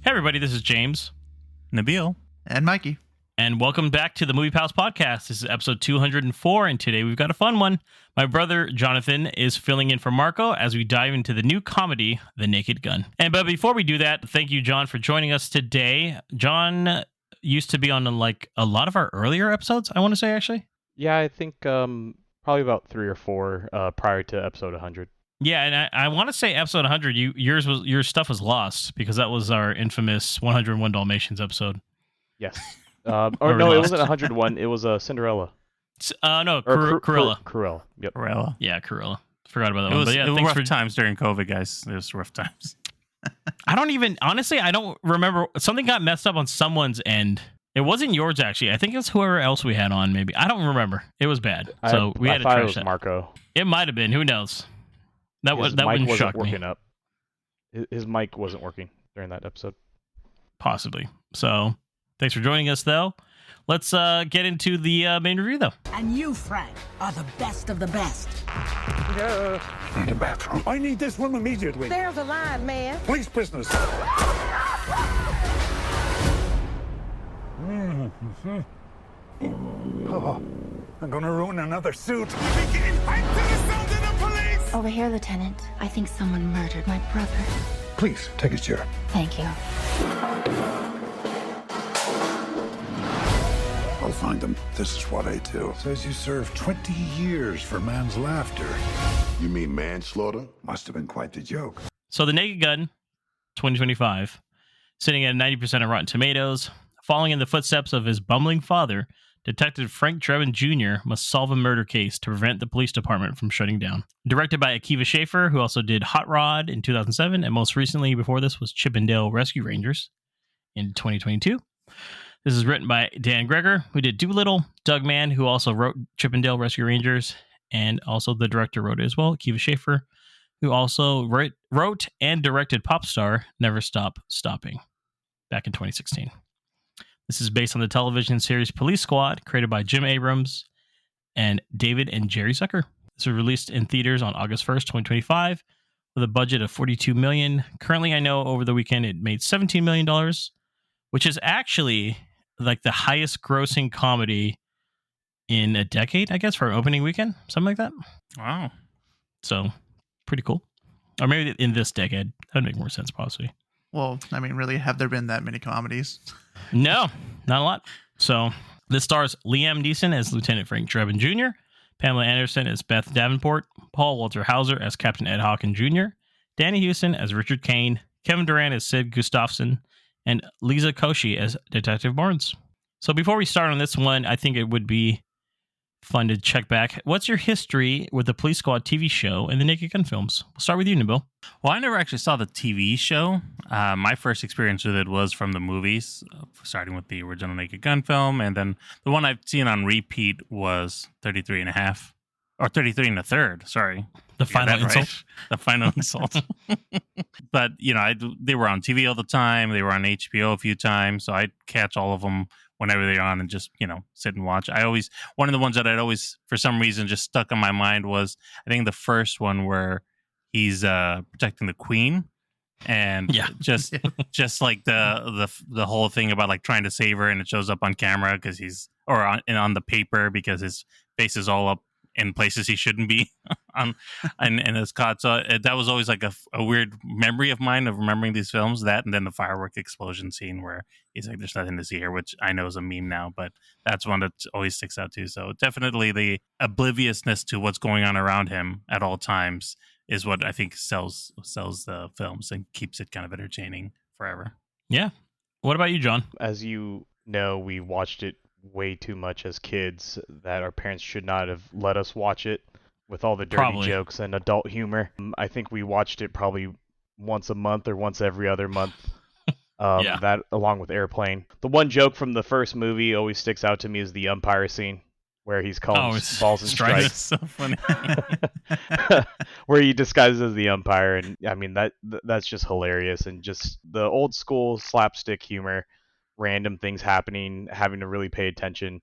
Hey everybody, this is James, Nabil, and Mikey. And welcome back to the Movie Pals Podcast. This is episode 204, and today we've got a fun one. My brother, Jonathan, is filling in for Marco as we dive into the new comedy, The Naked Gun. But before we do that, thank you, John, for joining us today. John used to be on like a lot of our earlier episodes, I want to say, actually. Yeah, I think probably about 3 or 4 prior to episode 100. Yeah, and I want to say episode 100, your stuff was lost because that was our infamous 101 Dalmatians episode. Yes. Or no, it wasn't 101. It was Cinderella. Cruella. Cruella. Yep. Cruella. Yeah, Cruella. Forgot about that It one. was, But yeah, it was thanks rough times during COVID, guys. It was rough times. I don't remember. Something got messed up on someone's end. It wasn't yours, actually. I think it's whoever else we had on, maybe. I don't remember. It was bad. So we had to thought it trash was that. Marco. It might have been. Who knows? That His mic wouldn't wasn't shock me. working up. His mic wasn't working during that episode. Possibly. So thanks for joining us, though. Let's get into the main review, though. And you, Frank, are the best of the best. Need a bathroom. I need this room immediately. There's a line, man. Police business. Oh, I'm gonna ruin another suit. Over here, Lieutenant. I think someone murdered my brother. Please, take a chair. Thank you. I'll find them. This is what I do. Says you served 20 years for man's laughter. You mean manslaughter? Must have been quite the joke. So The Naked Gun, 2025, sitting at 90% of Rotten Tomatoes. Following in the footsteps of his bumbling father, Detective Frank Drebin Jr. must solve a murder case to prevent the police department from shutting down. Directed by Akiva Schaffer, who also did Hot Rod in 2007, and most recently before this was Chip 'n Dale Rescue Rangers in 2022. This is written by Dan Greger, who did Doolittle, Doug Mann, who also wrote Chip 'n Dale Rescue Rangers, and also the director wrote it as well, Akiva Schaffer, who also wrote and directed Pop Star Never Stop Stopping back in 2016. This is based on the television series Police Squad, created by Jim Abrams and David and Jerry Zucker. This was released in theaters on August 1st, 2025, with a budget of $42 million. Currently, I know over the weekend it made $17 million, which is actually like the highest grossing comedy in a decade, I guess, for an opening weekend, something like that. Wow. So, pretty cool. Or maybe in this decade. That would make more sense, possibly. Well, I mean, really, have there been that many comedies? No, not a lot. So this stars Liam Neeson as Lieutenant Frank Drebin Jr., Pamela Anderson as Beth Davenport, Paul Walter Hauser as Captain Ed Hawken Jr., Danny Houston as Richard Kane, Kevin Durant as Sid Gustafson, and Lisa Koshy as Detective Barnes. So before we start on this one, I think it would be fun to check back. What's your history with the Police Squad TV show and the Naked Gun films? We'll start with you, Nabil. Well, I never actually saw the TV show. My first experience with it was from the movies, starting with the original Naked Gun film. And then the one I've seen on repeat was 33 and a half. Or 33 and a third, sorry. The final insult. Right. The final insult. But, you know, they were on TV all the time. They were on HBO a few times. So I'd catch all of them whenever they're on and just, you know, sit and watch. One of the ones that I'd always, for some reason, just stuck on my mind was, I think the first one where he's protecting the Queen. And just like the whole thing about like trying to save her, and it shows up on camera because on the paper because his face is all up in places he shouldn't be and it's caught. So that was always like a weird memory of mine of remembering these films, that and then the firework explosion scene where he's like, there's nothing to see here, which I know is a meme now, but that's one that always sticks out too. So definitely the obliviousness to what's going on around him at all times is what I think sells the films and keeps it kind of entertaining forever. Yeah. What about you, John? As you know, we watched it way too much as kids that our parents should not have let us watch it with all the dirty jokes and adult humor. I think we watched it probably once a month or once every other month. That along with Airplane. The one joke from the first movie always sticks out to me is the umpire scene where he's calling balls and strikes. It's so funny. Where he disguises as the umpire, and I mean that's just hilarious, and just the old school slapstick humor. Random things happening, having to really pay attention.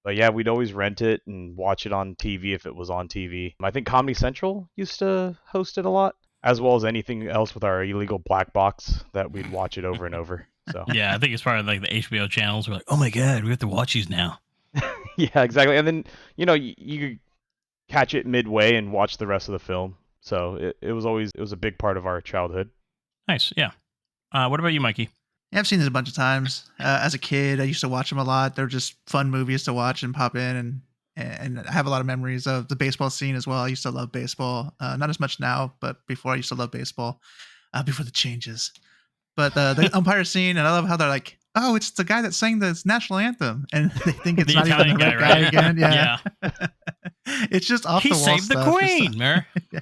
But yeah, we'd always rent it and watch it on TV if it was on TV. I think Comedy Central used to host it a lot. as well as anything else with our illegal black box that we'd watch it over and over. So Yeah, I think it's part of like the HBO channels. We're like, oh my god, we have to watch these now. yeah, exactly. And then you catch it midway and watch the rest of the film. So it was a big part of our childhood. Nice. Yeah. What about you, Mikey? Yeah, I've seen this a bunch of times. As a kid, I used to watch them a lot. They're just fun movies to watch and pop in, and I have a lot of memories of the baseball scene as well. I used to love baseball. Not as much now, but before I used to love baseball. Before the changes. But the umpire scene, and I love how they're like, "Oh, it's the guy that sang the national anthem," and they think it's The not even Italian the right guy, guy right? again. Yeah, it's just off He the wall saved the stuff. queen, man. Yeah.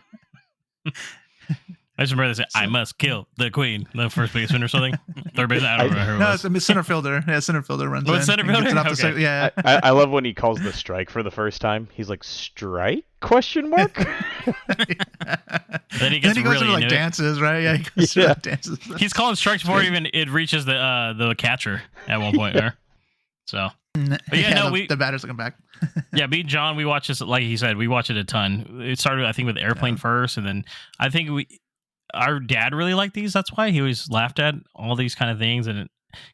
I just remember they said, "I must kill the queen," the first baseman or something. Third baseman, I don't remember who it No, was. it's a center fielder. Yeah, center fielder runs Oh, in. it's center and gets fielder? it off the Okay. side. Yeah. I love when he calls the strike for the first time. He's like, "Strike?" Question mark. Then he gets Then he goes really into like into it. dances, right? Yeah, he goes through Yeah. like dances. He's calling strikes before even it reaches the catcher at one point there. So But yeah, no, the batter's looking back. yeah, me and John, we watch this like he said, we watch it a ton. It started I think with Airplane first, and then I think our dad really liked these. That's why he always laughed at all these kind of things, and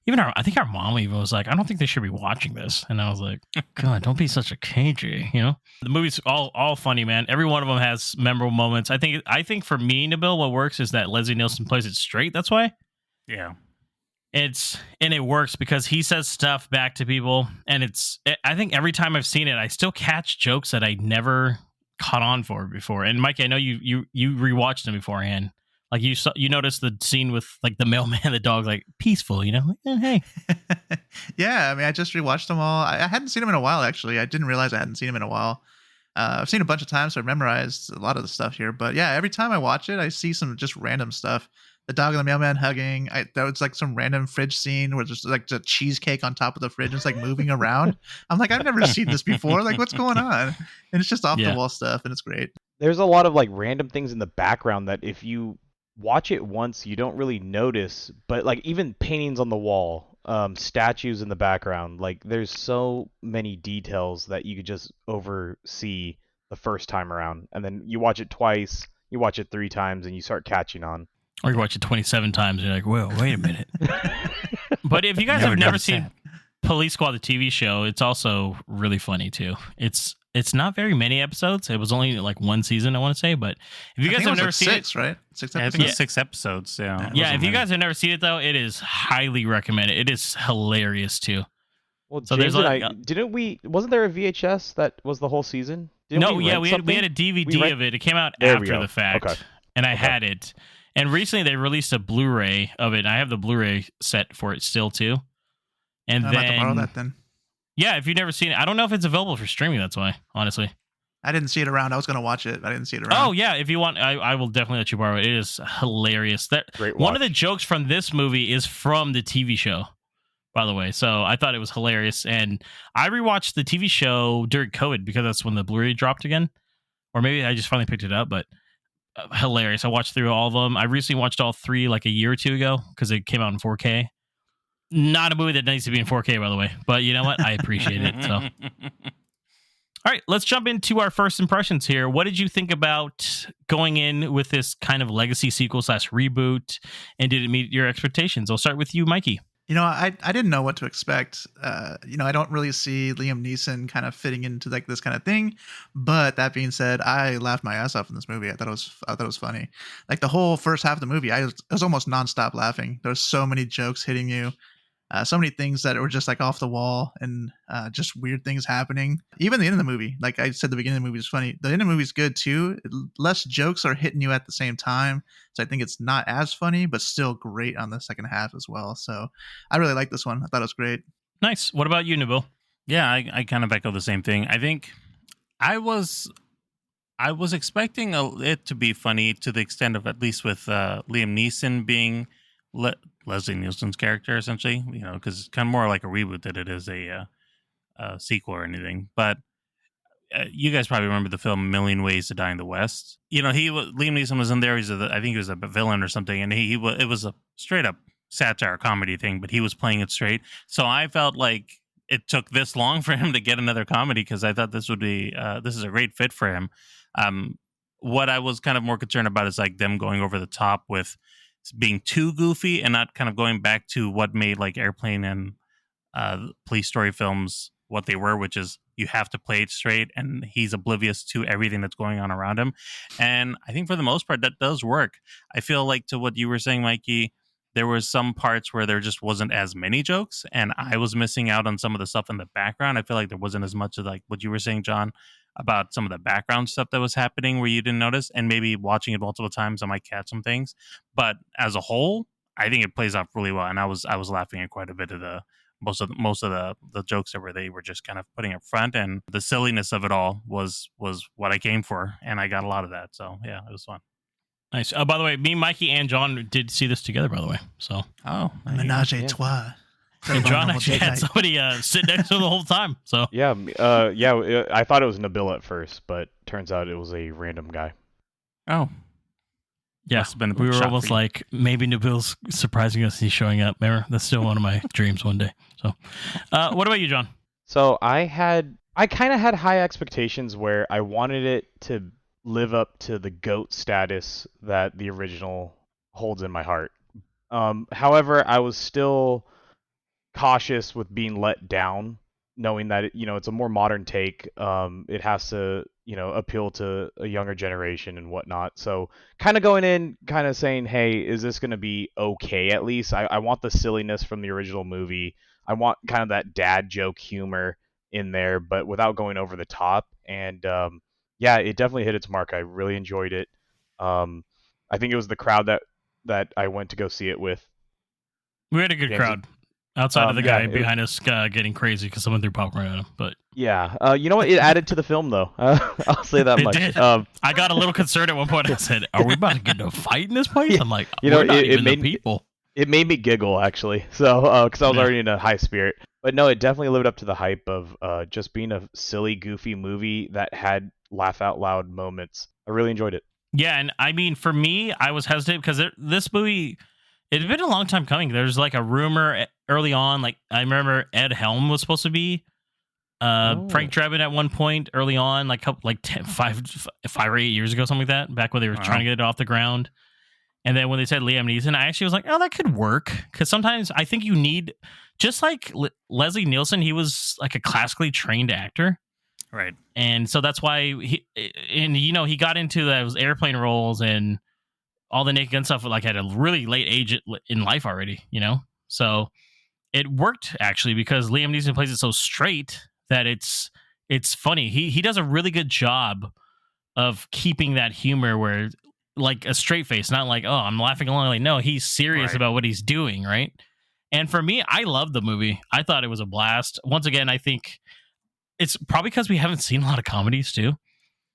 I think our mom even was like, I don't think they should be watching this, and I was like, God, don't be such a cagey, you know. The movie's all funny, man. Every one of them has memorable moments. I think for me, Nabil, what works is that Leslie Nielsen plays it straight. That's why. Yeah. And it works because he says stuff back to people, and I think every time I've seen it, I still catch jokes that I never caught on for before. And Mikey, I know you rewatched them beforehand. Like you noticed the scene with like the mailman and the dog, like peaceful, you know? Like, hey. Yeah, I mean, I just rewatched them all. I hadn't seen them in a while, actually. I didn't realize I hadn't seen them in a while. I've seen a bunch of times, so I memorized a lot of the stuff here. But yeah, every time I watch it, I see some just random stuff. The dog and the mailman hugging. That was like some random fridge scene where there's like the cheesecake on top of the fridge. It's like moving around. I'm like, I've never seen this before. Like, what's going on? And it's just off the wall stuff, and it's great. There's a lot of like random things in the background that if you watch it once, you don't really notice. But like even paintings on the wall, statues in the background, like there's so many details that you could just oversee the first time around, and then you watch it twice, you watch it 3 times, and you start catching on. Or you watch it 27 times and you're like, whoa, wait a minute. But if you guys have never seen Police Squad, the TV show, it's also really funny too. It's not very many episodes. It was only like one season, I want to say. But if you guys have never seen six, it, right? 6 Yeah, episodes. it's 6 episodes. Yeah. Yeah, if you guys have never seen it though, it is highly recommended. It is hilarious too. Well, So James there's and like, wasn't there a VHS that was the whole season? we had a DVD of it. It came out after the fact, and I had it. And recently they released a Blu-ray of it. And I have the Blu-ray set for it still too. And I'm then about to borrow that then. Yeah, if you've never seen it, I don't know if it's available for streaming. That's why, honestly. I didn't see it around. I was going to watch it. I didn't see it around. Oh yeah, if you want, I will definitely let you borrow it. It is hilarious. Great one of watch. the jokes from this movie is from the TV show, by the way. So I thought it was hilarious, and I rewatched the TV show during COVID because that's when the Blu-ray dropped again, or maybe I just finally picked it up. But hilarious. I watched through all of them. I recently watched all 3 like a year or 2 ago because it came out in 4K. Not a movie that needs to be in 4K, by the way. But you know what? I appreciate it. So. All right, let's jump into our first impressions here. What did you think about going in with this kind of legacy sequel / reboot, and did it meet your expectations? I'll start with you, Mikey. You know, I didn't know what to expect. I don't really see Liam Neeson kind of fitting into like this kind of thing. But that being said, I laughed my ass off in this movie. I thought it was funny. Like the whole first half of the movie, it was almost nonstop laughing. There was so many jokes hitting you. So many things that were just like off the wall and just weird things happening. Even the end of the movie, like I said, the beginning of the movie is funny. The end of the movie is good too. Less jokes are hitting you at the same time. So I think it's not as funny, but still great on the second half as well. So I really like this one. I thought it was great. Nice. What about you, Nabil? Yeah, I kind of echo the same thing. I think I was expecting it to be funny to the extent of at least with Liam Neeson being Leslie Nielsen's character, essentially, because it's kind of more like a reboot than it is a sequel or anything. But you guys probably remember the film A Million Ways to Die in the West. Liam Neeson was in there. I think he was a villain or something, and it was a straight up satire comedy thing, but he was playing it straight. So I felt like it took this long for him to get another comedy because I thought this is a great fit for him. what I was kind of more concerned about is like them going over the top with being too goofy and not kind of going back to what made like Airplane and police story films what they were, which is you have to play it straight and he's oblivious to everything that's going on around him. And I think for the most part that does work. I feel like, to what you were saying, Mikey, there were some parts where there just wasn't as many jokes and I was missing out on some of the stuff in the background. I feel like there wasn't as much of like what you were saying, John, about some of the background stuff that was happening where you didn't notice, and maybe watching it multiple times I might catch some things. But as a whole, I think it plays off really well, and I was laughing at quite a bit of the most of the jokes that they were just kind of putting up front, and the silliness of it all was what I came for, and I got a lot of that. So yeah, it was fun. Nice. By the way, me, Mikey, and John did see this together. By the way, so menage a trois. And John actually had somebody sit next to him the whole time. So yeah, I thought it was Nabil at first, but turns out it was a random guy. Oh, yeah. We were almost like, maybe Nabil's surprising us. He's showing up. Remember, that's still one of my dreams one day. So, what about you, John? So I kind of had high expectations where I wanted it to live up to the GOAT status that the original holds in my heart. However, I was still cautious with being let down, knowing that it's a more modern take. It has to appeal to a younger generation and whatnot. So kind of going in, kind of saying, hey, is this going to be okay? At least I want the silliness from the original movie. I want kind of that dad joke humor in there, but without going over the top. And yeah, it definitely hit its mark. I really enjoyed it. I think it was the crowd that I went to go see it with. We had a good crowd. Outside of the guy behind us getting crazy because someone threw popcorn at him. But yeah, you know what? It added to the film, though. I'll say that much. I got a little concerned at one point. I said, "Are we about to get into a fight in this place?" I'm like, it made me giggle, actually. So because I was already in a high spirit. But no, it definitely lived up to the hype of just being a silly, goofy movie that had laugh out loud moments. I really enjoyed it. Yeah, and I mean, for me, I was hesitant because this movie. It had been a long time coming. There's like a rumor early on. Like I remember Ed Helm was supposed to be Frank Drebin at one point early on, like 5 or 8 years ago, something like that. Back when they were trying to get it off the ground. And then when they said Liam Neeson, I actually was like, oh, that could work. Because sometimes I think you need, just like Leslie Nielsen, he was like a classically trained actor. Right. And so that's why he got into those airplane roles and all the Naked Gun stuff like at a really late age in life already, So it worked actually because Liam Neeson plays it so straight that it's funny. He does a really good job of keeping that humor where like a straight face, not like, oh, I'm laughing along. Like, no, he's serious about what he's doing, right? And for me, I loved the movie. I thought it was a blast. Once again, I think it's probably because we haven't seen a lot of comedies too.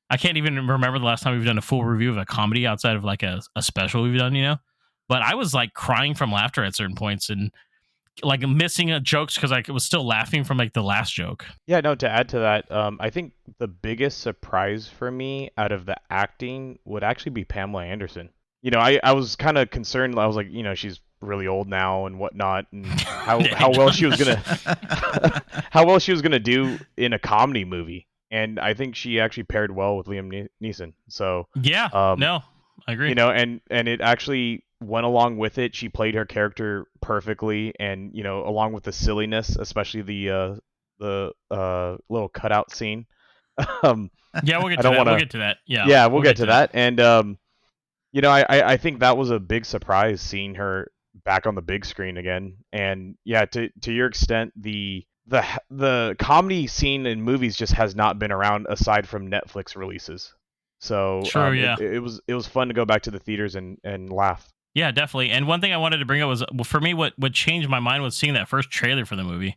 I can't even remember the last time we've done a full review of a comedy outside of like a special we've done, But I was like crying from laughter at certain points and like missing jokes because I was still laughing from like the last joke. Yeah, no, to add to that, I think the biggest surprise for me out of the acting would actually be Pamela Anderson. I was kind of concerned. I was like, she's really old now and whatnot, and how well she was gonna do in a comedy movie. And I think she actually paired well with Liam Neeson. So yeah, no, I agree. And it actually went along with it. She played her character perfectly, and along with the silliness, especially the little cutout scene. Yeah, we'll get to that. We'll get to that. Yeah, we'll get to that. And I think that was a big surprise seeing her back on the big screen again. And yeah, to your extent, the comedy scene in movies just has not been around aside from Netflix releases. So true, yeah. It was fun to go back to the theaters and laugh. Yeah, definitely. And one thing I wanted to bring up was, for me, what changed my mind was seeing that first trailer for the movie.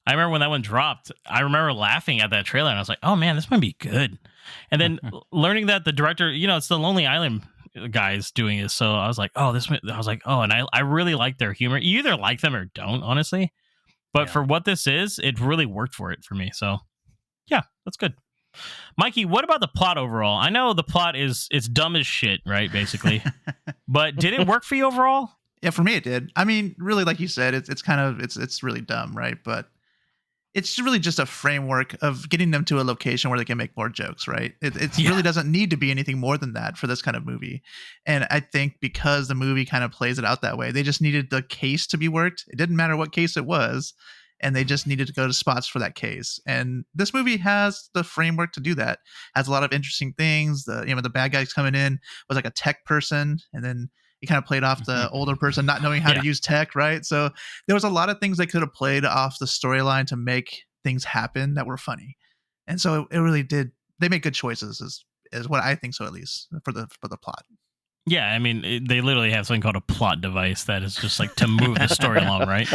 I remember when that one dropped, I remember laughing at that trailer and I was like, oh man, this might be good. And then learning that the director, it's the Lonely Island guys doing it. So I was like, oh, and I really like their humor. You either like them or don't, honestly. But for what this is, it really worked for me. So, yeah, that's good. Mikey, what about the plot overall? I know the plot it's dumb as shit, right, basically. But did it work for you overall? Yeah, for me it did. I mean, really, like you said, it's kind of it's really dumb, right? But it's really just a framework of getting them to a location where they can make more jokes, right? It Yeah. really doesn't need to be anything more than that for this kind of movie. And I think because the movie kind of plays it out that way, they just needed the case to be worked. It didn't matter what case it was, and they just needed to go to spots for that case. And this movie has the framework to do that. Has a lot of interesting things. The bad guys coming in was like a tech person, and then he kind of played off the older person not knowing how to use tech, right? So there was a lot of things they could have played off the storyline to make things happen that were funny. And so it really did. They made good choices, is what I think so, at least for the plot. Yeah, I mean, they literally have something called a plot device that is just like to move the story along, right?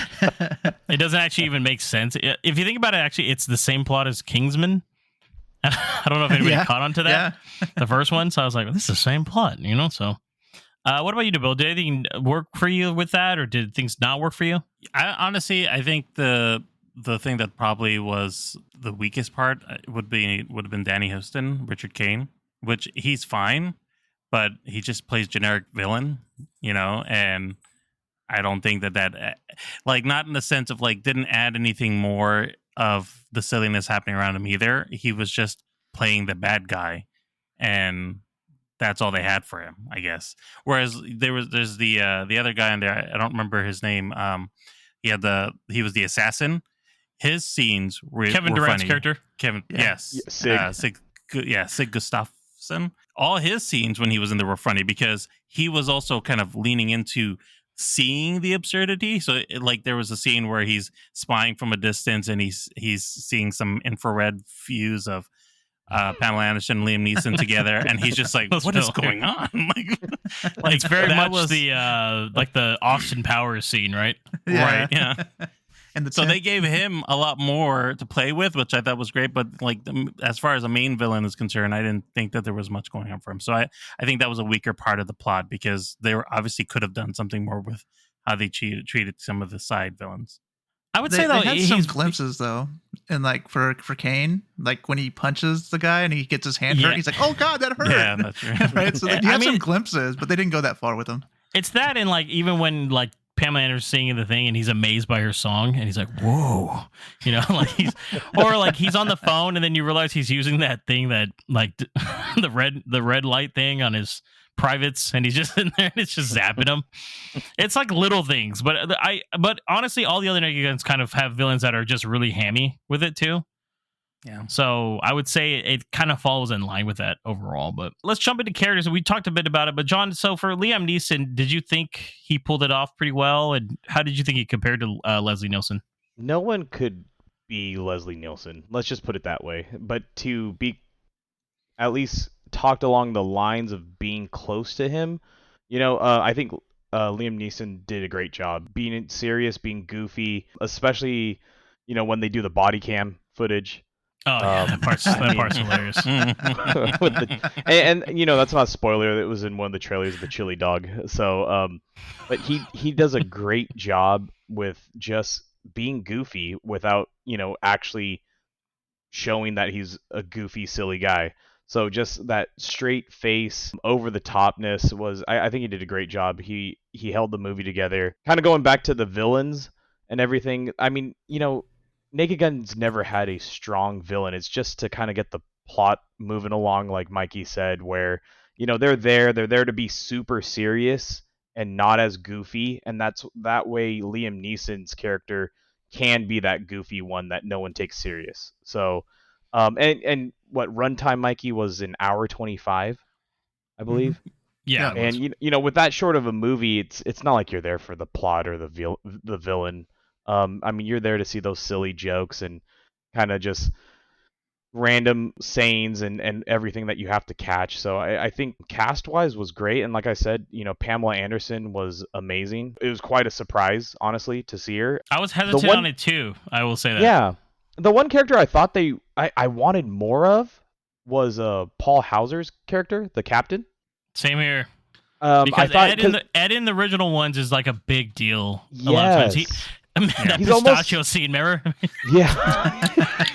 It doesn't actually even make sense. If you think about it, actually, it's the same plot as Kingsman. I don't know if anybody caught on to that. The first one. So I was like, this is the same plot, so... what about you, Bill? Did anything work for you with that, or did things not work for you? Honestly, I think the thing that probably was the weakest part would have been Danny Houston, Richard Kane, which he's fine, but he just plays generic villain, and I don't think that like, not in the sense of like didn't add anything more of the silliness happening around him either. He was just playing the bad guy, and that's all they had for him, I guess. Whereas there's the other guy in there. I don't remember his name. He was the assassin. His scenes were Kevin were Durant's funny. character. Yes, Sig. Sig Gustafsson. All his scenes when he was in there were funny because he was also kind of leaning into seeing the absurdity. So like there was a scene where he's spying from a distance and he's seeing some infrared views of Pamela Anderson and Liam Neeson together, and he's just like, "What is going on?" like it's very much the Austin Powers scene, right? Right, yeah. And so they gave him a lot more to play with, which I thought was great. But like, as far as a main villain is concerned, I didn't think that there was much going on for him. So I think that was a weaker part of the plot because they obviously could have done something more with how they treated some of the side villains. I would say though, they had some glimpses though, and like for Kane, like when he punches the guy and he gets his hand hurt, he's like, "Oh God, that hurt!" Yeah, that's right. Right. So they had some glimpses, but they didn't go that far with him. It's that, and like even when like Pamela Anderson's singing the thing, and he's amazed by her song, and he's like, "Whoa," like he's on the phone, and then you realize he's using that thing that like the red light thing on his privates, and he's just in there and it's just zapping him. It's like little things, but honestly, all the other Naked Guns kind of have villains that are just really hammy with it too. Yeah. So I would say it kind of falls in line with that overall. But let's jump into characters. We talked a bit about it, but John, so for Liam Neeson, did you think he pulled it off pretty well? And how did you think he compared to Leslie Nielsen? No one could be Leslie Nielsen. Let's just put it that way. But to be at least talked along the lines of being close to him, I think Liam Neeson did a great job being serious, being goofy, especially, when they do the body cam footage. Oh, yeah, that part's hilarious. and that's not a spoiler. It was in one of the trailers of the chili dog. So, but he does a great job with just being goofy without, actually showing that he's a goofy, silly guy. So just that straight face, over the topness was, I think he did a great job. He held the movie together. Kind of going back to the villains and everything. I mean, Naked Gun's never had a strong villain. It's just to kind of get the plot moving along, like Mikey said, where, they're there to be super serious and not as goofy. And that way Liam Neeson's character can be that goofy one that no one takes serious. So, and what runtime, Mikey, was an hour 25, I believe. Mm-hmm. Yeah. And, with that short of a movie, it's not like you're there for the plot or the villain. I mean, you're there to see those silly jokes and kind of just random sayings and everything that you have to catch. So I think cast-wise was great. And like I said, Pamela Anderson was amazing. It was quite a surprise, honestly, to see her. I was hesitant on it too, I will say that. Yeah. The one character I thought I wanted more of was Paul Hauser's character, the captain. Same here. Because Ed in the original ones is like a big deal. Yes. A lot of times. That He's pistachio scene, remember? Yeah.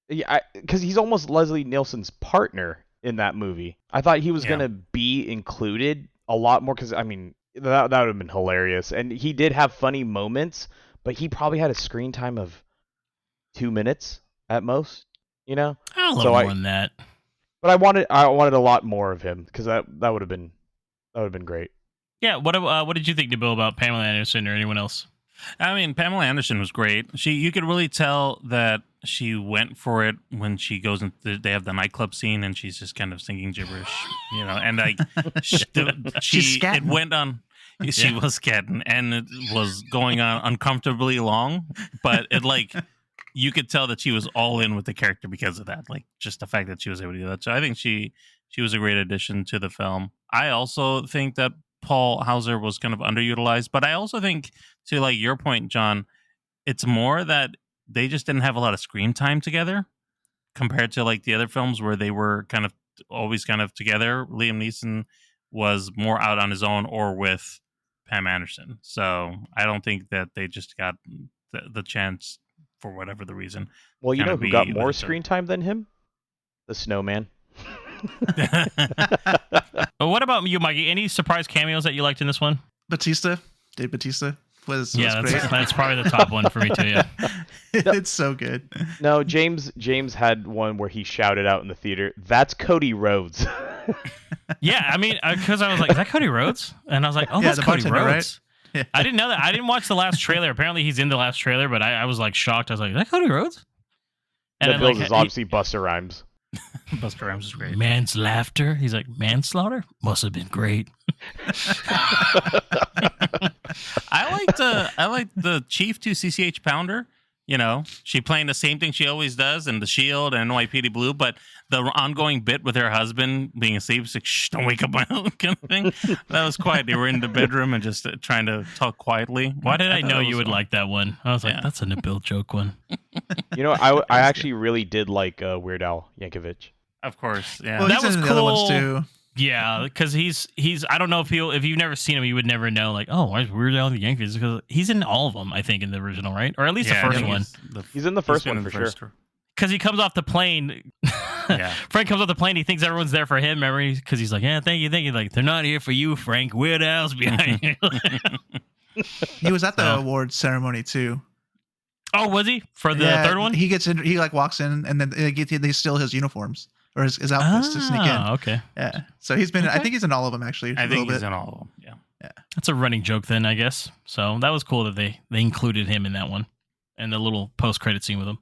Yeah, because he's almost Leslie Nielsen's partner in that movie. I thought he was going to be included a lot more because, I mean, that would have been hilarious. And he did have funny moments, but he probably had a screen time of 2 minutes at most, you know. A little more than that. But I wanted a lot more of him because that would have been great. Yeah. What did you think, Nabil, about Pamela Anderson or anyone else? I mean, Pamela Anderson was great. You could really tell that she went for it when she goes into. They have the nightclub scene, and she's just kind of singing gibberish, you know. And like, it went on. She was scatting, and it was going on uncomfortably long. But it you could tell that she was all in with the character because of that. Like, just the fact that she was able to do that. So I think she was a great addition to the film. I also think that Paul Hauser was kind of underutilized, but I also think, to like your point, John, it's more that they just didn't have a lot of screen time together compared to like the other films where they were kind of always kind of together. Liam Neeson was more out on his own or with Pam Anderson. So I don't think that they just got the chance for whatever the reason. Well, you know who got more screen time than him? The Snowman. But what about you, Mikey? Any surprise cameos that you liked in this one? Dave Bautista was great. That's probably the top one for me too. Yeah, it's so good. No, James had one where he shouted out in the theater, "That's Cody Rhodes." Yeah, I mean, because I was like, "Is that Cody Rhodes?" And I was like, "Oh, that's Cody Rhodes." Right? Yeah. I didn't know that. I didn't watch the last trailer. Apparently, he's in the last trailer, but I was like shocked. I was like, "Is that Cody Rhodes?" And Bills is obviously Busta Rhymes. Busta Rhymes is great. Man's laughter. He's like, manslaughter must have been great. I liked the Chief to CCH Pounder. You know, she playing the same thing she always does in The Shield and NYPD Blue, but the ongoing bit with her husband being asleep, it's like, shh, don't wake up my own kind of thing. That was quiet. They were in the bedroom and just trying to talk quietly. Why did I know you would like that one? I was like, that's a Nabil joke one. You know, I actually really did like Weird Al Yankovic. Of course, yeah. Well, that was in cool. The other ones too. Yeah, because he's. I don't know if you've never seen him, you would never know. Like, oh, why is Weird Al the Yankees? Because he's in all of them, I think, in the original, right? Or at least the first one. He's in the first one for sure. Because he comes off the plane. Yeah, Frank comes off the plane. He thinks everyone's there for him. Remember? Because he's like, yeah, thank you. Like, they're not here for you, Frank. Weird Al's behind you. He was at the awards ceremony too. Oh, was he for the third one? He gets in. He walks in, and then they steal his uniforms or his outfits to sneak in. Okay. Yeah. So he's been. Okay. I think he's in all of them actually. I think he's in all of them. Yeah. Yeah. That's a running joke then, I guess. So that was cool that they included him in that one, and the little post-credit scene with him.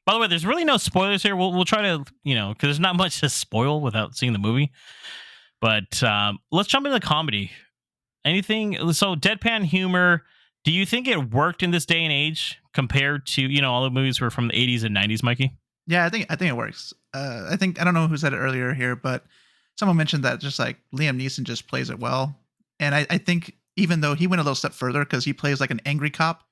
By the way, there's really no spoilers here. We'll try to, because there's not much to spoil without seeing the movie. But let's jump into the comedy. Anything? So deadpan humor. Do you think it worked in this day and age compared to all the movies were from the 80s and 90s, Mikey? Yeah, I think it works. I don't know who said it earlier here, but someone mentioned that just like Liam Neeson just plays it well, and I think even though he went a little step further because he plays like an angry cop.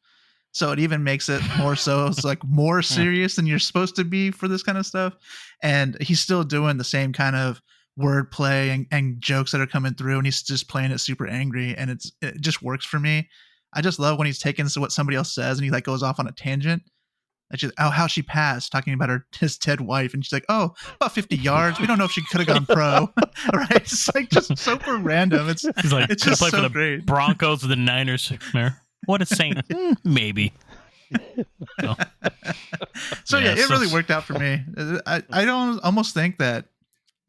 So it even makes it more so it's like more serious than you're supposed to be for this kind of stuff. And he's still doing the same kind of wordplay and jokes that are coming through. And he's just playing it super angry. And it just works for me. I just love when he's taking what somebody else says and he like goes off on a tangent. Like just, how she passed, talking about his dead wife. And she's like, oh, about 50 yards. We don't know if she could have gone pro. Right? It's like just super random. He's like, it's just play so for the great. Broncos or the Niners. What a saint. Maybe. So it really worked out for me. I don't almost think that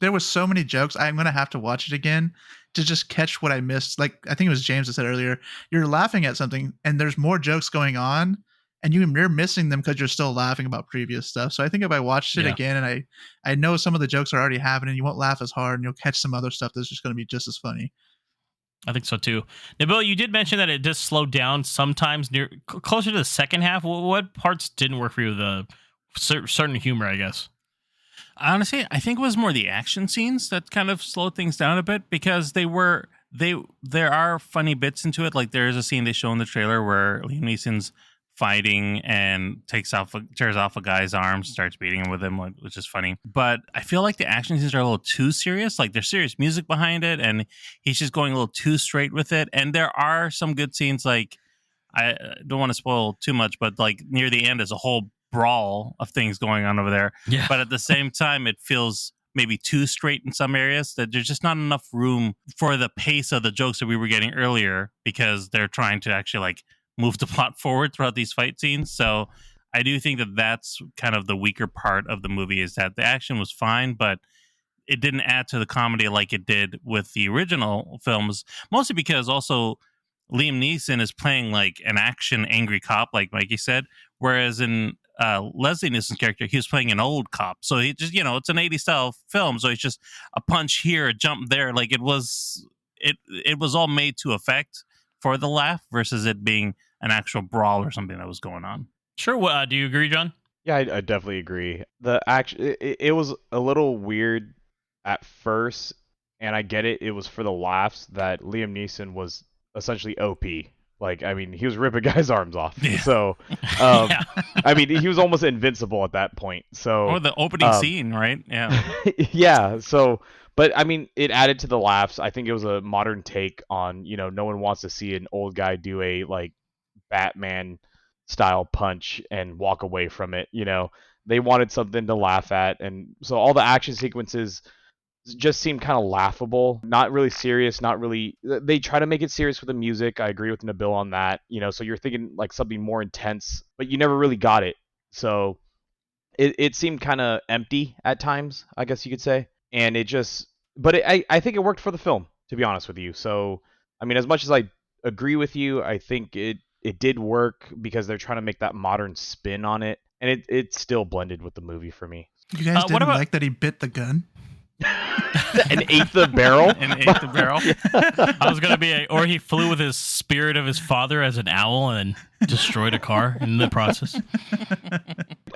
there was so many jokes. I'm going to have to watch it again to just catch what I missed. Like, I think it was James that said earlier, you're laughing at something and there's more jokes going on and you're missing them because you're still laughing about previous stuff. So I think if I watched it again and I know some of the jokes are already happening, you won't laugh as hard and you'll catch some other stuff that's just going to be just as funny. I think so too. Nabil, you did mention that it does slow down sometimes closer to the second half. What parts didn't work for you? The certain humor, I guess. Honestly, I think it was more the action scenes that kind of slowed things down a bit because there are funny bits into it. Like there is a scene they show in the trailer where Liam Neeson's fighting and tears off a guy's arm, starts beating him with him, which is funny. But I feel like the action scenes are a little too serious. Like there's serious music behind it, and he's just going a little too straight with it. And there are some good scenes. Like I don't want to spoil too much, but like near the end, there's a whole brawl of things going on over there. Yeah. But at the same time, it feels maybe too straight in some areas. That there's just not enough room for the pace of the jokes that we were getting earlier because they're trying to actually like move the plot forward throughout these fight scenes. So I do think that that's kind of the weaker part of the movie, is that the action was fine, but it didn't add to the comedy like it did with the original films, mostly because also Liam Neeson is playing like an action angry cop, like Mikey said, whereas in Leslie Nielsen's character, he was playing an old cop. So he just, it's an 80s style film, so it's just a punch here, a jump there. Like it was all made to effect for the laugh versus it being an actual brawl or something that was going on. Sure. Do you agree, John? Yeah, I definitely agree. The action, it was a little weird at first, and I get it. It was for the laughs that Liam Neeson was essentially OP. Like, I mean, he was ripping guys' arms off. Yeah. So, I mean, he was almost invincible at that point. So, or the opening scene, right? Yeah. yeah. So, but I mean, it added to the laughs. I think it was a modern take on, no one wants to see an old guy do a like Batman style punch and walk away from it. They wanted something to laugh at, and so all the action sequences just seemed kind of laughable, not really serious, not really. They try to make it serious with the music. I agree with Nabil on that. So you're thinking like something more intense, but you never really got it. So it seemed kind of empty at times, I guess you could say. And I think it worked for the film, to be honest with you. So, I mean, as much as I agree with you, I think it did work because they're trying to make that modern spin on it, and it still blended with the movie for me. You guys didn't like that he bit the gun? And ate the barrel? I was gonna be or he flew with his spirit of his father as an owl and destroyed a car in the process.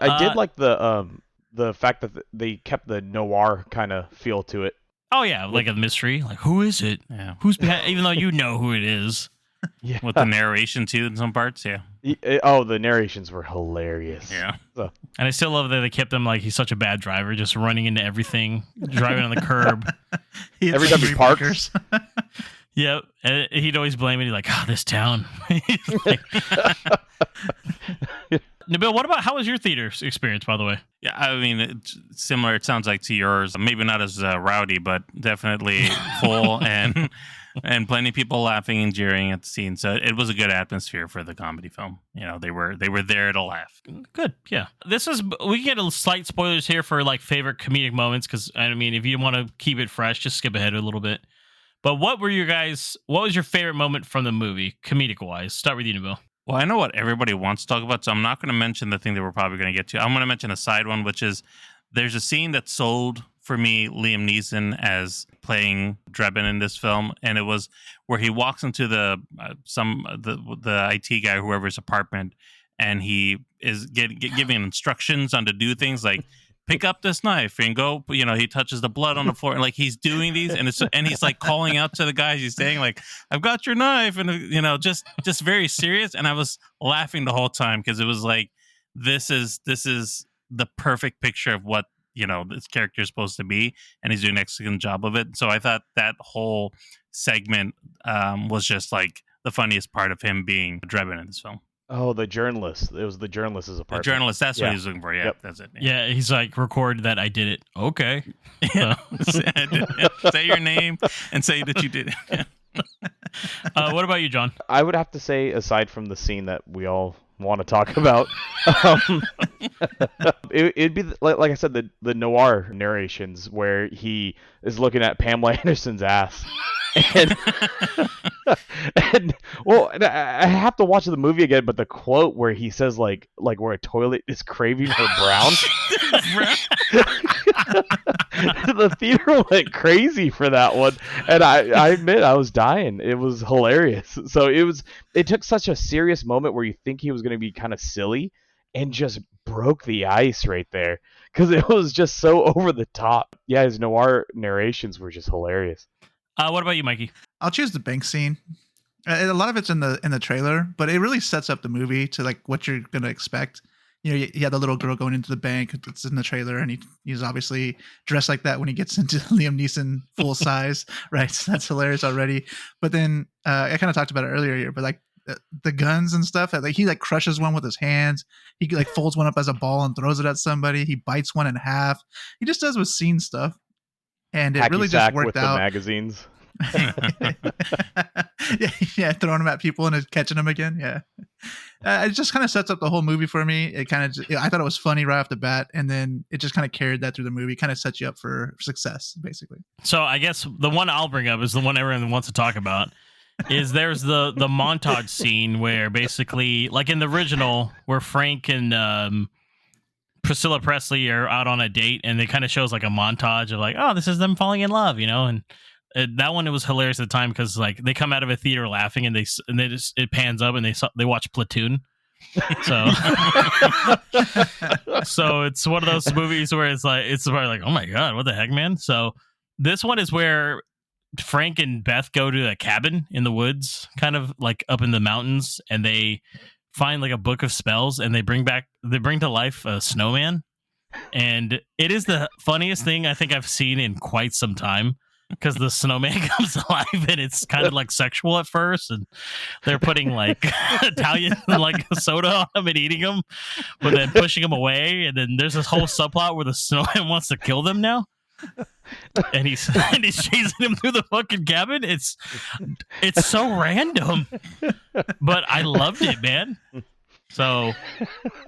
I did like the fact that they kept the noir kind of feel to it. Oh yeah, like a mystery. Like, who is it? Yeah. Who's behind? Even though you know who it is. Yeah. With the narration too in some parts, yeah. Oh, the narrations were hilarious. Yeah. So. And I still love that they kept him like he's such a bad driver, just running into everything, driving on the curb. Every time he parks. Yep. And he'd always blame it. He's like, this town. Nabil, what about, how was your theater experience, by the way? Yeah, I mean, it's similar, it sounds like, to yours. Maybe not as rowdy, but definitely full and plenty of people laughing and jeering at the scene. So it was a good atmosphere for the comedy film. They were there to laugh. Good, yeah. We can get a slight spoilers here for like favorite comedic moments, because I mean, if you want to keep it fresh, just skip ahead a little bit. But what was your favorite moment from the movie, comedic wise? Start with you, Nabil. Well, I know what everybody wants to talk about, so I'm not going to mention the thing that we're probably going to get to. I'm going to mention a side one, which is there's a scene that sold for me Liam Neeson as playing Drebin in this film, and it was where he walks into the IT guy, whoever's apartment, and he is giving instructions on to do things like pick up this knife and go. He touches the blood on the floor, and like he's doing these, and he's like calling out to the guys. He's saying like, "I've got your knife," and just very serious. And I was laughing the whole time because it was like, this is the perfect picture of what this character is supposed to be, and he's doing an excellent job of it. So I thought that whole segment was just like the funniest part of him being Drebin in this film. Oh, the journalist. It was the journalist's apartment. The journalist, that's what he was looking for. Yeah, yep. That's it. Yeah, he's like, record that I did it. Okay. Say your name and say that you did it. What about you, John? I would have to say, aside from the scene that we all want to talk about, it'd be like I said, the noir narrations where he is looking at Pamela Anderson's ass. And I have to watch the movie again, but the quote where he says like where a toilet is craving for brown. The theater went crazy for that one, and I admit I was dying. It was hilarious. So it took such a serious moment where you think he was going to be kind of silly, and just broke the ice right there because it was just so over the top. Yeah, his noir narrations were just hilarious. What about you, Mikey? I'll choose the bank scene. A lot of it's in the trailer, but it really sets up the movie to like what you're gonna expect. You had the little girl going into the bank. It's in the trailer, and he's obviously dressed like that when he gets into Liam Neeson full size, right? So that's hilarious already. But then I kind of talked about it earlier here, but like the guns and stuff, like he like crushes one with his hands. He like folds one up as a ball and throws it at somebody. He bites one in half. He just does with scene stuff. And it really just worked with out. The magazines. Yeah, throwing them at people and catching them again. Yeah, it just kind of sets up the whole movie for me. It kind of, I thought it was funny right off the bat, and then it just kind of carried that through the movie. Kind of sets you up for success, basically. So I guess the one I'll bring up is the one everyone wants to talk about. Is there's the montage scene where basically, like in the original, where Frank and Priscilla Presley are out on a date, and it kind of shows like a montage of like, oh, this is them falling in love, and that one, it was hilarious at the time because like they come out of a theater laughing, and they just, it pans up and they watch Platoon. So so it's one of those movies where it's like, oh my god, what the heck, man. So this one is where Frank and Beth go to a cabin in the woods, kind of like up in the mountains, and they find like a book of spells, and they bring to life a snowman. And it is the funniest thing I think I've seen in quite some time, because the snowman comes alive, and it's kind of like sexual at first, and they're putting like Italian like soda on him and eating him, but then pushing him away. And then there's this whole subplot where the snowman wants to kill them now. And he's chasing him through the fucking cabin. It's so random, but I loved it, man. So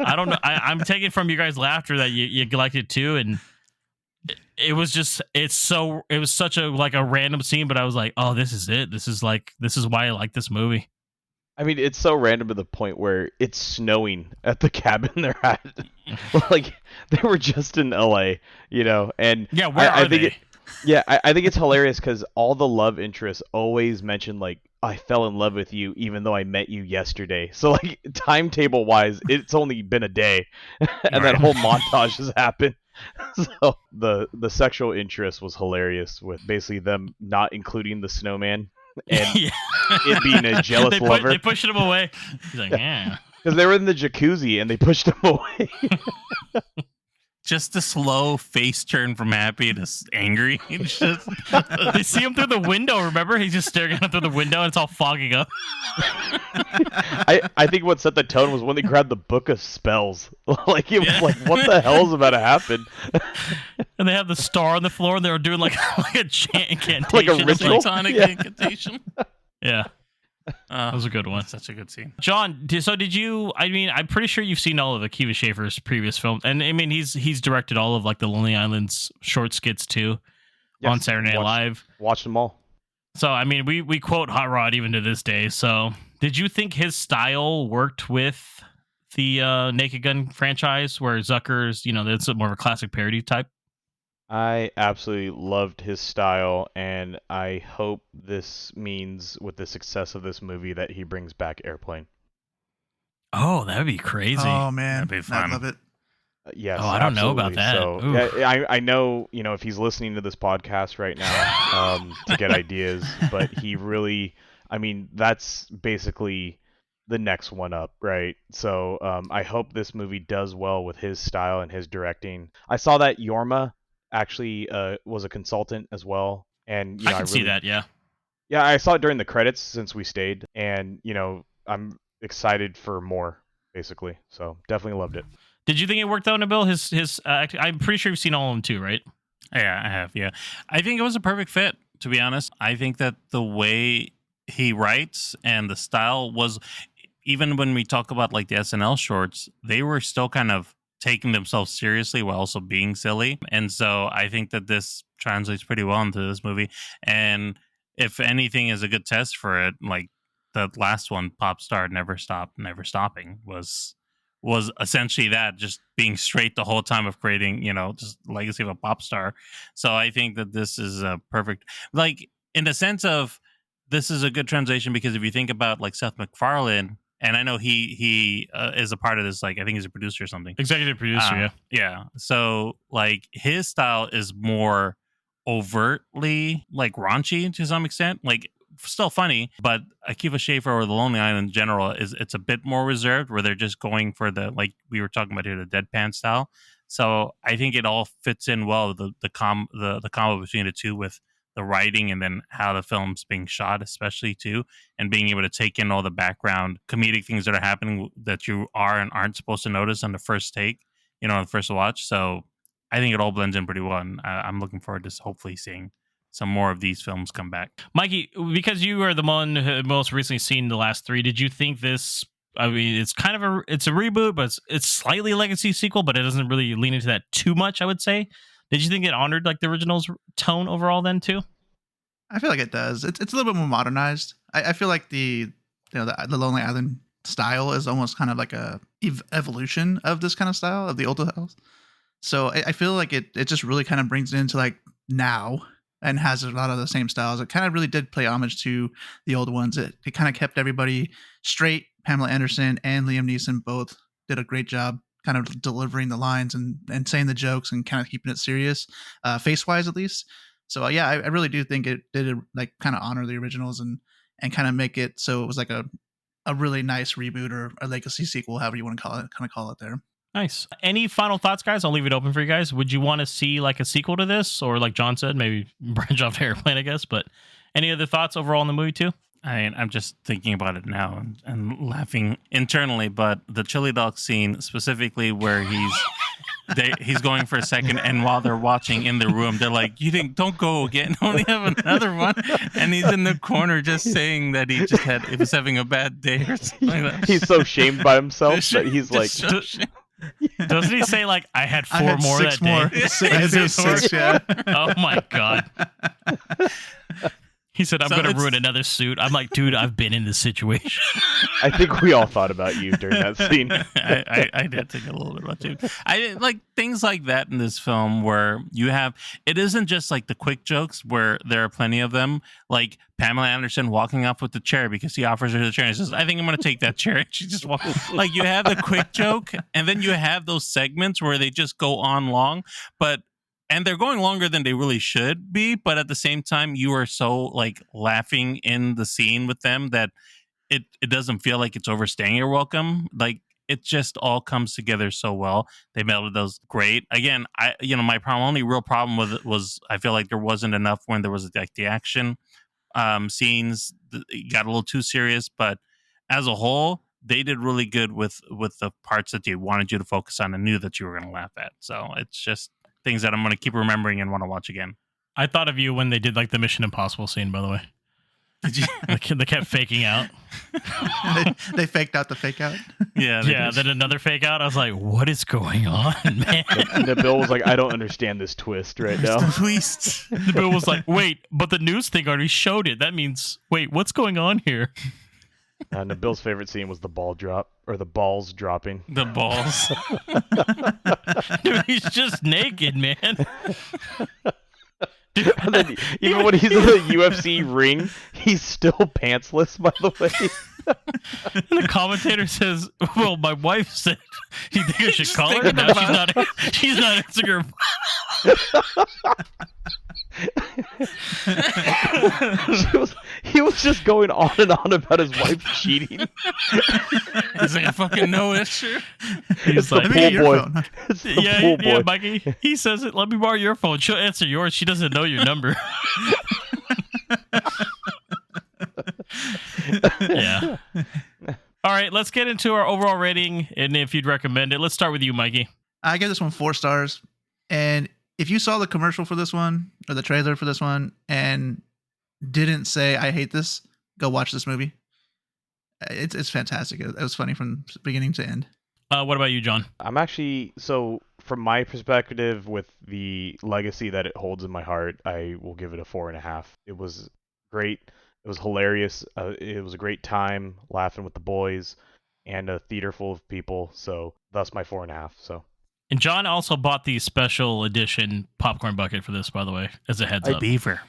I don't know. I'm taking from you guys' laughter that you liked it too, and it was such a like a random scene. But I was like, oh, this is it. This is why I like this movie. I mean, it's so random to the point where it's snowing at the cabin they're at. Like, they were just in LA, and yeah, where are they? I think it's hilarious because all the love interests always mention like, I fell in love with you even though I met you yesterday. So like, timetable wise, it's only been a day, and that whole montage has happened. So the sexual interest was hilarious, with basically them not including the snowman. And it being a jealous lover. They pushed him away. He's like, yeah. Because they were in the jacuzzi and they pushed him away. Just a slow face turn from happy to angry. They see him through the window, remember? He's just staring at him through the window, and it's all fogging up. I think what set the tone was when they grabbed the book of spells. Like, it was like, what the hell is about to happen? And they have the star on the floor, and they were doing like a chant incantation. Like a ritual? Incantation. Yeah. That was a good one. Such a good scene. John, did you? I mean, I'm pretty sure you've seen all of Akiva Schaffer's previous films, and I mean, he's directed all of like the Lonely Island's short skits too, on Saturday Night Live. Watched them all. So I mean, we quote Hot Rod even to this day. So did you think his style worked with the Naked Gun franchise, where Zucker's, it's more of a classic parody type? I absolutely loved his style, and I hope this means, with the success of this movie, that he brings back Airplane. Oh, that'd be crazy. Oh, man. That'd be fun. I love it. Yes. Oh, I don't know about that. So, I know, if he's listening to this podcast right now to get ideas, but he really, I mean, that's basically the next one up, right? So I hope this movie does well with his style and his directing. I saw that Yorma actually was a consultant as well, and I can see that. Yeah, I saw it during the credits since we stayed, and I'm excited for more, basically. So definitely loved it. Did you think it worked out, Nabil? His I'm pretty sure you've seen all of them too, right? Yeah, I have. Yeah, I think it was a perfect fit, to be honest. I think that the way he writes and the style was, even when we talk about like the SNL shorts, they were still kind of taking themselves seriously while also being silly. And so I think that this translates pretty well into this movie. And if anything is a good test for it, like the last one, Pop Star Never Stop, Never Stopping, was essentially that, just being straight the whole time of creating, just legacy of a pop star. So I think that this is a perfect, like, in the sense of, this is a good translation, because if you think about like Seth MacFarlane, and I know he is a part of this, like, I think he's a producer or something. Executive producer, yeah. Yeah. So, like, his style is more overtly, like, raunchy to some extent. Like, still funny, but Akiva Schaffer or The Lonely Island in general, it's a bit more reserved, where they're just going for the, like we were talking about here, the deadpan style. So I think it all fits in well, the combo between the two, with the writing and then how the film's being shot, especially too, and being able to take in all the background comedic things that are happening that you are and aren't supposed to notice on the first take, on the first watch. So I think it all blends in pretty well, and I'm looking forward to hopefully seeing some more of these films come back. Mikey, because you are the one who most recently seen the last three, did you think this? I mean, it's kind of it's a reboot, but it's slightly a legacy sequel, but it doesn't really lean into that too much, I would say. Did you think it honored like the original's tone overall then too? I feel like it does. It's a little bit more modernized. I feel like the Lonely Island style is almost kind of like a evolution of this kind of style of the old house. So I feel like it just really kind of brings it into like now and has a lot of the same styles. It kind of really did play homage to the old ones. It kind of kept everybody straight. Pamela Anderson and Liam Neeson both did a great job kind of delivering the lines and saying the jokes and kind of keeping it serious, face-wise at least. So yeah, I really do think it did like kind of honor the originals and kind of make it so it was like a really nice reboot or a legacy sequel, however you want to call it there. Nice. Any final thoughts, guys? I'll leave it open for you guys. Would you want to see like a sequel to this, or like John said, maybe branch off to Airplane, I guess? But any other thoughts overall in the movie too? I'm just thinking about it now and laughing internally. But the chili dog scene specifically, where he's going for a second, and while they're watching in the room, they're like, "You think? Don't go again. Only have another one." And he's in the corner just saying that he was having a bad day or something like that. He's so shamed by himself that he's like. Doesn't he say like I had four more six that more. day? Six, yeah. Oh my god. He said, I'm going to ruin another suit. I'm like, dude, I've been in this situation. I think we all thought about you during that scene. I did think a little bit about you. I like things like that in this film where it isn't just like the quick jokes where there are plenty of them, like Pamela Anderson walking off with the chair because he offers her the chair and says, I think I'm going to take that chair. And she just walks. Like you have the quick joke and then you have those segments where they just go on long, and they're going longer than they really should be, but at the same time, you are so like laughing in the scene with them that it doesn't feel like it's overstaying your welcome. Like it just all comes together so well. They melded those great. Again, my only real problem with it was I feel like there wasn't enough when there was like the action scenes. It got a little too serious, but as a whole, they did really good with the parts that they wanted you to focus on and knew that you were going to laugh at. So it's just things that I'm going to keep remembering and want to watch again. I thought of you when they did like the Mission Impossible scene, by the way. Did you? They kept faking out. they faked out the fake out. Yeah. Then another fake out. I was like, what is going on, man? And the Bill was like, I don't understand this twist right now. The twist. The Bill was like, wait, but the news thing already showed it. That means, wait, what's going on here? And Bill's favorite scene was the ball drop, or the balls dropping. The balls. Dude, he's just naked, man. Dude, and then, even when he's in the UFC ring, he's still pantsless, by the way. And the commentator says, well, my wife said, do you think I should call her? No, she's not answering her. He was just going on and on about his wife cheating. He's like, I fucking know it's true. He's the like, pool boy. It's the pool boy. Yeah, Mikey. He says it. Let me borrow your phone. She'll answer yours. She doesn't know your number. Yeah. All right, let's get into our overall rating, and if you'd recommend it, let's start with you, Mikey. I give this one 4 stars, and if you saw the commercial for this one or the trailer for this one and didn't say I hate this, go watch this movie. It's fantastic. It was funny from beginning to end. What about you, John? I'm actually, so from my perspective, with the legacy that it holds in my heart, I will give it a 4.5. It was great. It was hilarious. It was a great time laughing with the boys and a theater full of people. So that's my 4.5. So. And John also bought the special edition popcorn bucket for this, by the way, as a heads up. Beaver.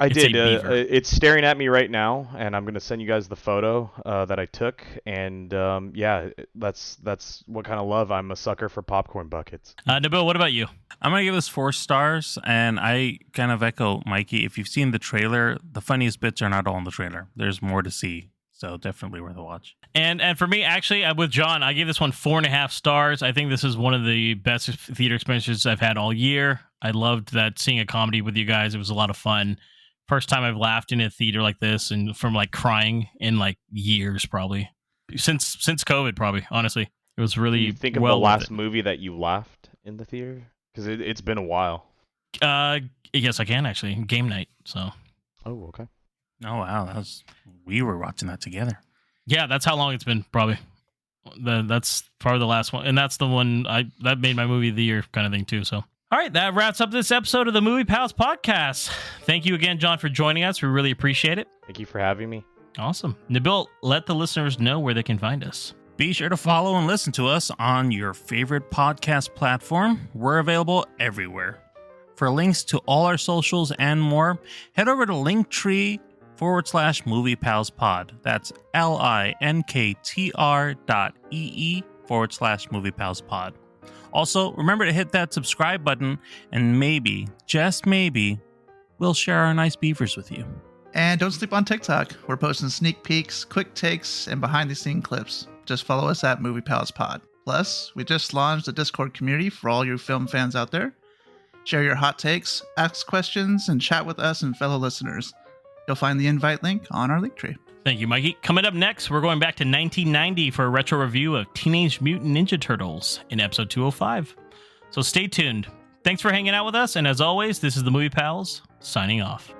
I did. It's staring at me right now, and I'm going to send you guys the photo that I took. And yeah, that's what kind of love. I'm a sucker for popcorn buckets. Nabil, what about you? I'm going to give this 4 stars, and I kind of echo Mikey. If you've seen the trailer, the funniest bits are not all in the trailer. There's more to see. So definitely worth a watch. And for me, actually, with John, I gave this one 4.5 stars. I think this is one of the best theater experiences I've had all year. I loved that seeing a comedy with you guys. It was a lot of fun. First time I've laughed in a theater like this, and from like crying in like years, probably since COVID, probably. Honestly, it was really. Do you think of the last movie that you laughed in the theater? Because it's been a while. Yes, I can actually. Game night. So. Oh, okay. Oh wow, we were watching that together. Yeah, that's how long it's been. Probably. That's probably the last one, and that's the one that made my movie of the year kind of thing too. So, all right, that wraps up this episode of the Movie Pals podcast. Thank you again, John, for joining us. We really appreciate it. Thank you for having me. Awesome, Nabil. Let the listeners know where they can find us. Be sure to follow and listen to us on your favorite podcast platform. We're available everywhere. For links to all our socials and more, head over to linktree.com/moviepalspod. That's linktr.ee/moviepalspod. Also, remember to hit that subscribe button, and maybe, just maybe, we'll share our nice beavers with you. And don't sleep on TikTok. We're posting sneak peeks, quick takes, and behind-the-scene clips. Just follow us at Movie Pals Pod. Plus, we just launched a Discord community for all you film fans out there. Share your hot takes, ask questions, and chat with us and fellow listeners. You'll find the invite link on our link tree. Thank you, Mikey. Coming up next, we're going back to 1990 for a retro review of Teenage Mutant Ninja Turtles in episode 205. So stay tuned. Thanks for hanging out with us, and as always, this is the Movie Pals, signing off.